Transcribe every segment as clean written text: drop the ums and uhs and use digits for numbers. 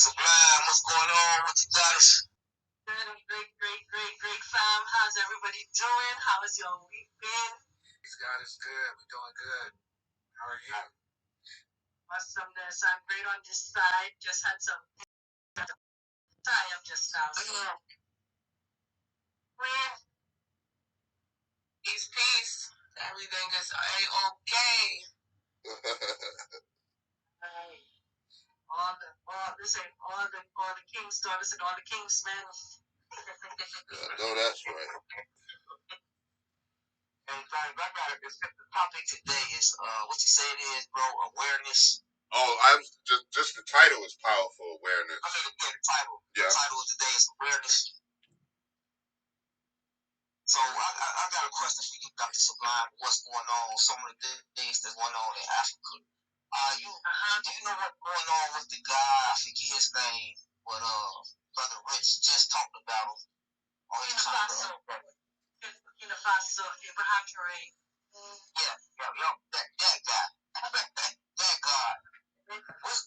Sublime, what's going on? What you got us? Great, fam. How's everybody doing? How has your week been? God is good. We're doing good. How are you? Awesomeness. I'm great on this side. Just had some. I am just out. Peace. Everything is a-okay. All the king's daughters and all the king's men. I know that's right. And I got it. The topic today is what you say it is, bro. Awareness. Oh, I'm just the title is powerful. Awareness. I mean, the title. Yeah. The title of today is awareness. So I got a question for you, Dr. Sublime. What's going on? Some of the things that's going on in Africa. Do you know what's going on with the guy? I forget his name, but Brother Rich just talked about him on his channel. Burkina Faso, Ibrahim Traore. Yeah, that guy. that guy. What's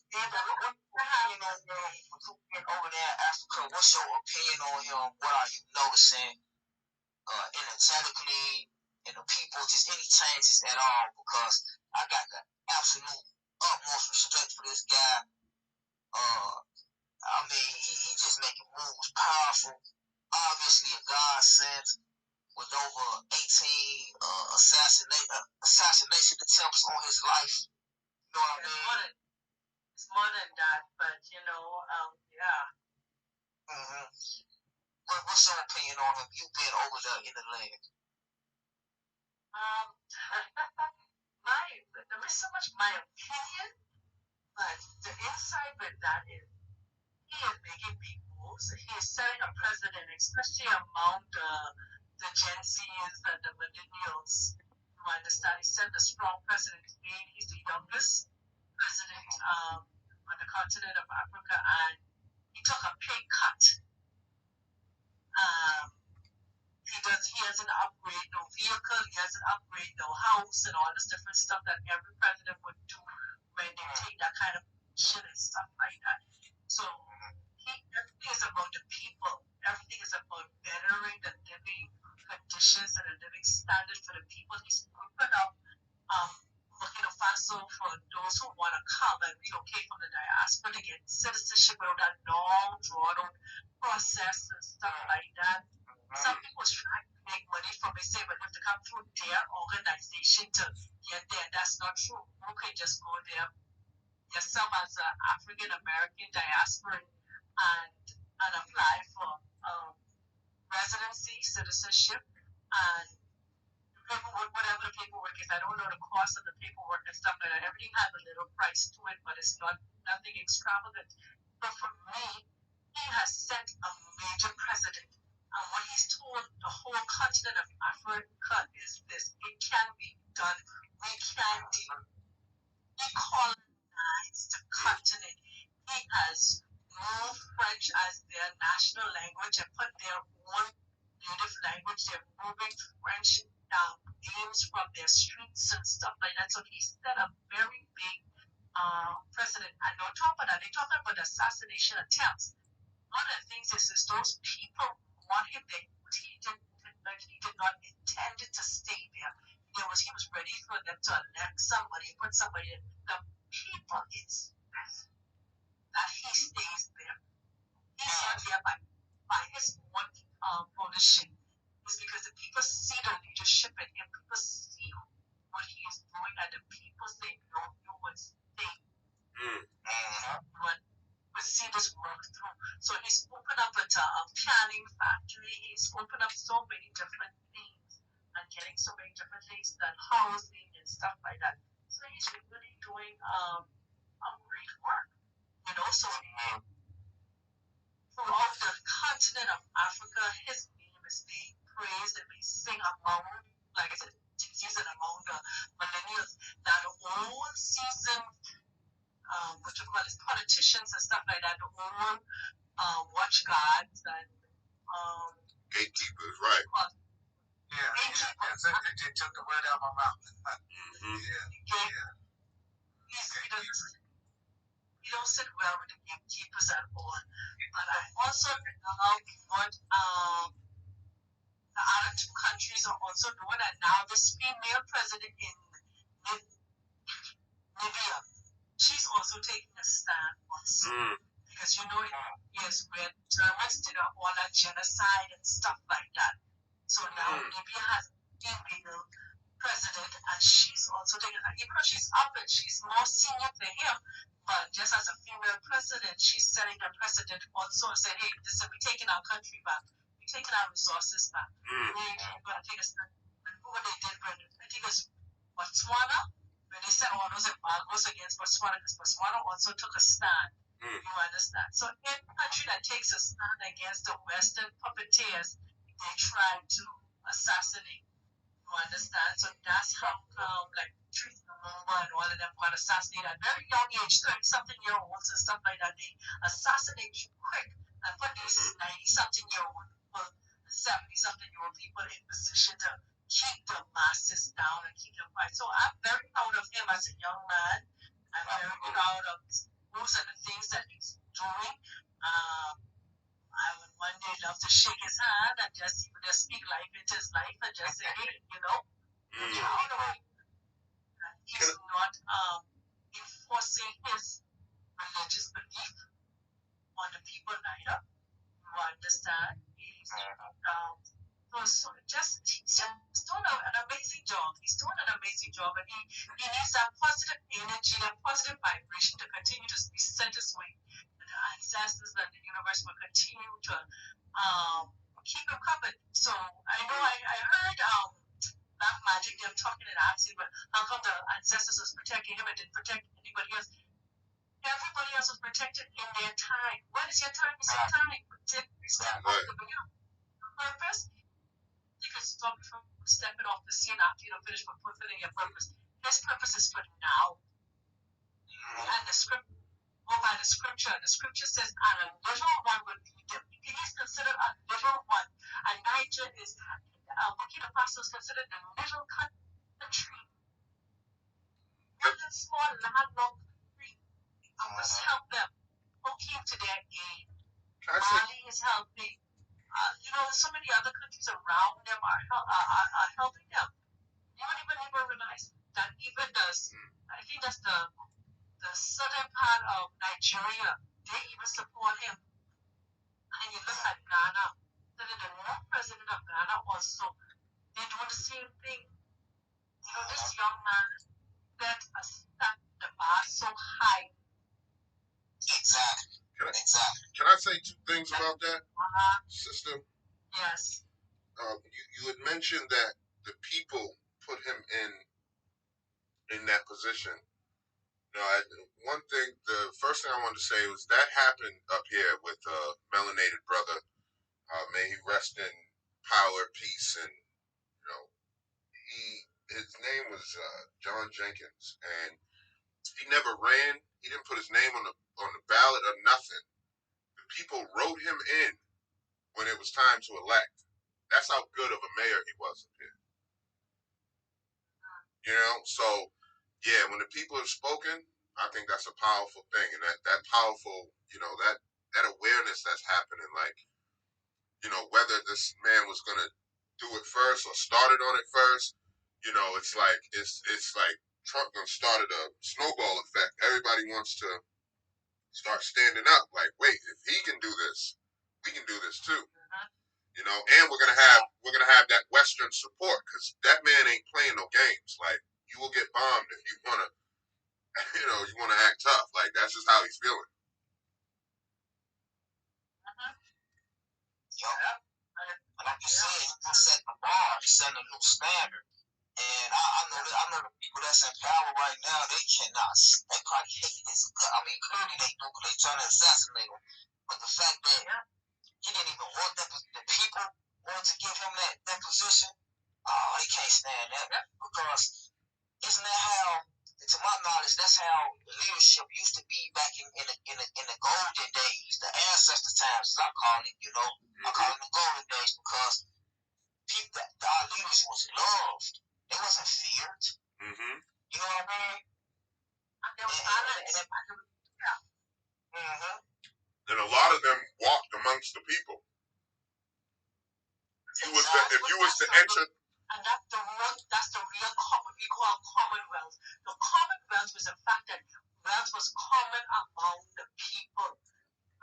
over there in Africa? What's your opinion on him? What are you noticing energetically in the people? Just any changes at all? Because I got the absolute utmost respect for this guy. I mean, he just making moves powerful. Obviously, a godsend with over 18 assassination attempts on his life. You know what I mean? It's more than that, but yeah. What's your opinion on him? You've been over there in the land. There is so much my opinion, but the insight with that is he is making big moves. He is setting a precedent, especially among the Gen Zs and the millennials. You understand? He set a strong precedent. He's the youngest president on the continent of Africa, and he took a pay cut. He hasn't upgraded no vehicle, he hasn't upgraded no house, and all this different stuff that every president would do when they take that kind of shit and stuff like that. So everything is about the people. Everything is about bettering the living conditions and the living standard for the people. He's opened up Burkina Faso for those who want to come and relocate from the diaspora to get citizenship without that long, drawn-out process and stuff like that. Some people try to make money from it, say, but you have to come through their organization to get there. That's not true. You can just go there yourself as an African American diaspora and apply for residency, citizenship, and paperwork, whatever the paperwork is. I don't know the cost of the paperwork and stuff like that. Everything has a little price to it, but it's nothing extravagant. But for me, he has set a major precedent. And what he's told the whole continent of Africa is this: it can be done. We can decolonize the continent. He has moved French as their national language and put their own native language. They're moving French names from their streets and stuff like that. So he set a very big precedent. And on top of that, they're talking about assassination attempts. One of the things is those people want him there. He did not intend to stay there. He was ready for them to elect somebody, put somebody in. The people expect that he stays there. He's not there by his own volition. It's because the people see the leadership in him. People see what he is doing, and the people say, no, you will stay. But see this work through. So he's opened up a canning factory. He's opened up so many different things and getting so many different things done, housing and stuff like that. So he's really doing great work. So throughout the continent of Africa, his name is being praised and being sing among, like I said, season among the millennials that all seasoned politicians and stuff like that, own watch guards and gatekeepers, right? They took the word out of my mouth. He don't sit well with the gatekeepers at all. But I also love what the other two countries are also doing, and now this female president in Libya, she's also taking a stand also. Because yes, where Germans did all that genocide and stuff like that. So now Libya has a female president, and she's also taking, even though she's up and she's more senior to him, but just as a female president, she's setting the precedent also and saying, hey, listen, we're taking our country back. We're taking our resources back. We're going to take a stand. What they did when, I think it was Botswana, when they set all those embargoes against Botswana, because Botswana also took a stand. You understand? So any country that takes a stand against the Western puppeteers, they try to assassinate. You understand? So that's how like Treat Lumumba and all of them got assassinated at very young age, 30-something-year-olds and stuff like that. They assassinate you quick and put these 90-something-year-old people, 70-something-year-old people in position to keep the masses down and keep them quiet. So I'm very proud of him as a young man. I'm very proud of his moves and the things that he's doing. I would one day love to shake his hand and just speak life into his life and just say, hey, proud of him. He's not enforcing his religious belief on the people neither. You understand? He's doing an amazing job. He's doing an amazing job, and he needs that positive energy, that positive vibration to continue to be sent his way. And the ancestors and the universe will continue to keep him covered. So I know I heard Black Magic them talking and asking, but how come the ancestors was protecting him and didn't protect anybody else? Everybody else was protected in their time. When is your time? It's your time. Step up the purpose. You can stop from stepping off the scene after you don't finish fulfilling your purpose. His purpose is for now. And the script, go by the scripture. The scripture says, and a little one will lead them. He's considered a little one. And Niger is, Burkina Faso is considered a little country. One small landlocked country. I must help them. Who came to their aid? Mali is helping. So many other countries around them are helping them. You don't even realize that even I think that's the southern part of Nigeria, they even support him. And you look at Ghana, the new president of Ghana also, they're doing the same thing. This young man set the bar so high. Exactly. Can I say two things about that, sister? Yes. You had mentioned that the people put him in that position. The first thing I wanted to say was that happened up here with a melanated brother. May he rest in power, peace, and his name was John Jenkins, and he never ran. He didn't put his name on the ballot or nothing. The people wrote him in when it was time to elect. That's how good of a mayor he was up here. So yeah, when the people have spoken, I think that's a powerful thing, and that powerful, that awareness that's happening, like, whether this man was gonna do it first or started on it first, it's like Trump done started a snowball effect. Everybody wants to start standing up, like, wait, if he can do this, we can do this too. And we're gonna have that Western support, because that man ain't playing no games. Like, you will get bombed if you wanna, you wanna act tough. Like, that's just how he's feeling. Like you said, he set the bar, he set a new standard. And I know the people that's in power right now, they probably hate this. I mean, clearly they do, because they trying to assassinate him. But the fact that he didn't even want that, the people wanted to give him that position, they can't stand that. Because isn't that how, to my knowledge, that's how leadership used to be back in the golden days, the ancestor times, as I call it, I call it the golden days, because our leaders was loved. They wasn't feared. Mm-hmm. You know what I mean? And there was balance. lot of them walked amongst the people. If you was to enter, and that's the real what we call commonwealth. The commonwealth was the fact that wealth was common among the people.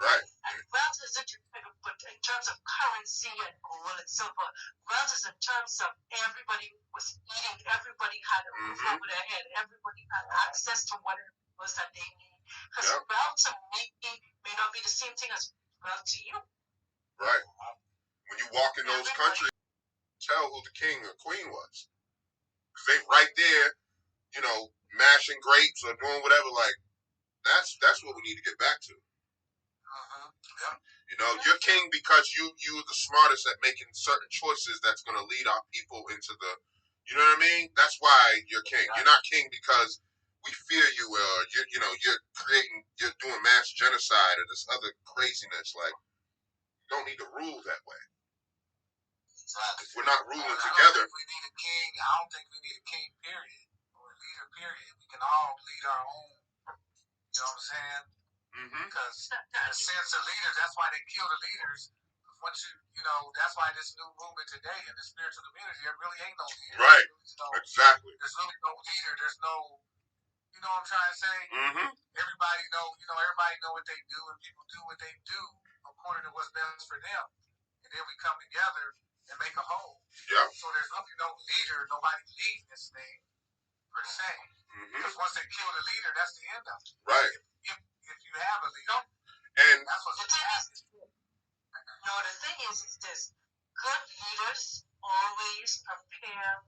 right? And wealth isn't in terms of currency and gold and silver. Wealth is in terms of everybody was eating, everybody had a roof over their head, everybody had access to whatever it was that they need. Because wealth to me may not be the same thing as wealth to you. Right. When you walk in those countries, tell who the king or queen was. Because they right there, you know, mashing grapes or doing whatever. Like, that's what we need to get back to. Yeah. You know, you're king because you're the smartest at making certain choices that's going to lead our people into the, you know what I mean? That's why you're king. You're not king because we fear you or you're doing mass genocide or this other craziness. Like, you don't need to rule that way. Exactly. If we're not ruling I together. don't think we need a king. I don't think we need a king, period. Or a leader, period. We can all lead our own. You know what I'm saying? Because in a sense, the leaders, that's why they kill the leaders. Once that's why this new movement today in the spiritual community, there really ain't no leader. Right. Exactly. There's really no leader. There's no, you know what I'm trying to say? Everybody know what they do, and people do what they do according to what's best for them. And then we come together and make a whole. Yeah. So there's really no leader, nobody leading this thing, per se. Because once they kill the leader, that's the end of it. Right. If you have a leader. And that's what's happening. No, the thing is this. Good leaders always prepare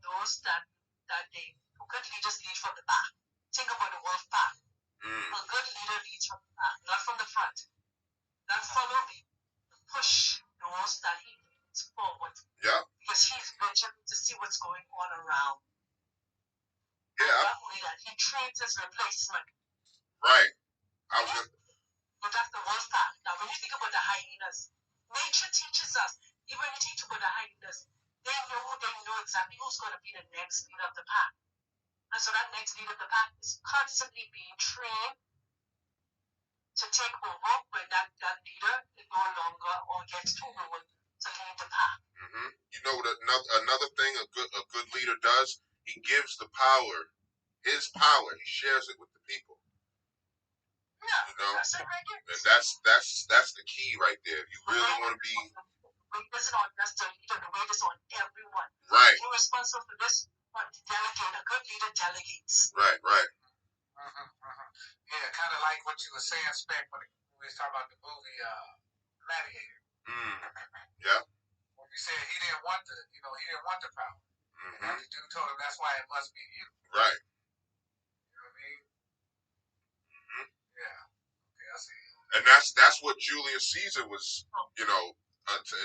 those that good leaders lead from the back. Think about the wolf pack. A good leader leads from the back, not from the front. Not follow me. Push those that he leads forward. Yeah. Because he's vigilant to see what's going on around. Yeah. Not only that, he trains his replacement. Right. But that's the wolf pack. Now, when you think about the hyenas, nature teaches us. Even when you teach about the hyenas, they know exactly who's going to be the next leader of the pack. And so that next leader of the pack is constantly being trained to take over when that leader is no longer or gets too old to lead the pack. You know what another thing a good leader does? He gives the power, his power, he shares it with the people. Yeah, you know, that's it right there. and that's the key right there. If you really want to be, the weight isn't on just the leader, the weight is on everyone. right? You're responsible for this. But delegate, a good leader delegates. Right. Yeah, kind of like what you were saying, Spec, when we was talking about the movie Gladiator. Yeah. When you said he didn't want the power. And the dude told him that's why it must be you. Right. You know what I mean? Yeah. Okay, I see. And that's what Julius Caesar was, you know,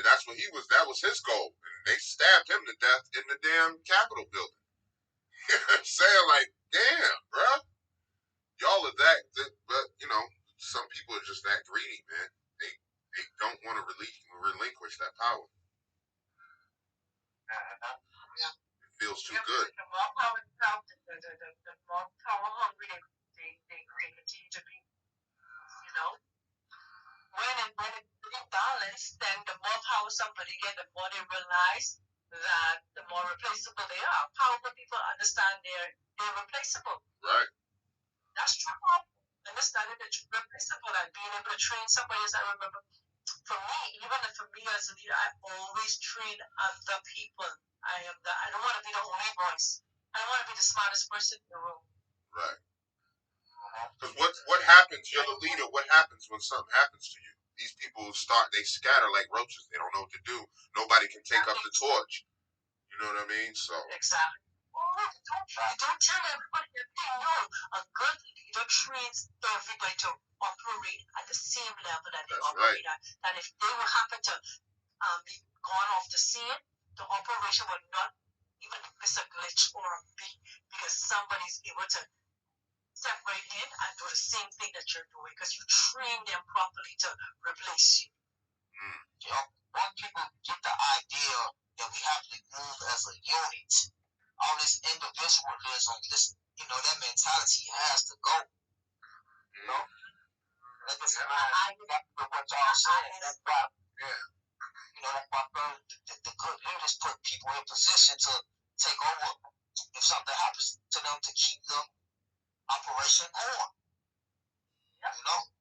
that's what he was. That was his goal. And they stabbed him to death in the damn Capitol building. Saying like, damn, bro, y'all are that. But you know, some people are just that greedy, man. They don't want to relinquish that power. It feels too good. The more power the more power hungry they continue to be. You know, when it's balanced, then the more power somebody get, the more they realize that the more replaceable they are. Powerful people understand they're replaceable. Right. That's true. Understanding that you're replaceable and being able to train somebody. As I remember, for me as a leader, I always train other people. I don't want to be the only voice. I don't want to be the smartest person in the room. Right. Because what happens? You're the leader. What happens when something happens to you? These people they scatter like roaches. They don't know what to do. Nobody can take up the torch. You know what I mean? So exactly. Don't tell everybody that they know. A good leader trains everybody to operate at the same level that they operate at. That if they will happen to be gone off the scene, the operation will not even miss a glitch or a beat because somebody's able to step right in and do the same thing that you're doing because you train them properly to replace you. When people get the idea that we have to move as a unit, all this individualism, that mentality has to go. You know? Like I said, I got what y'all saying. That's why, that's why the good leaders put people in position to take over if something happens to them to keep the operation going. You know?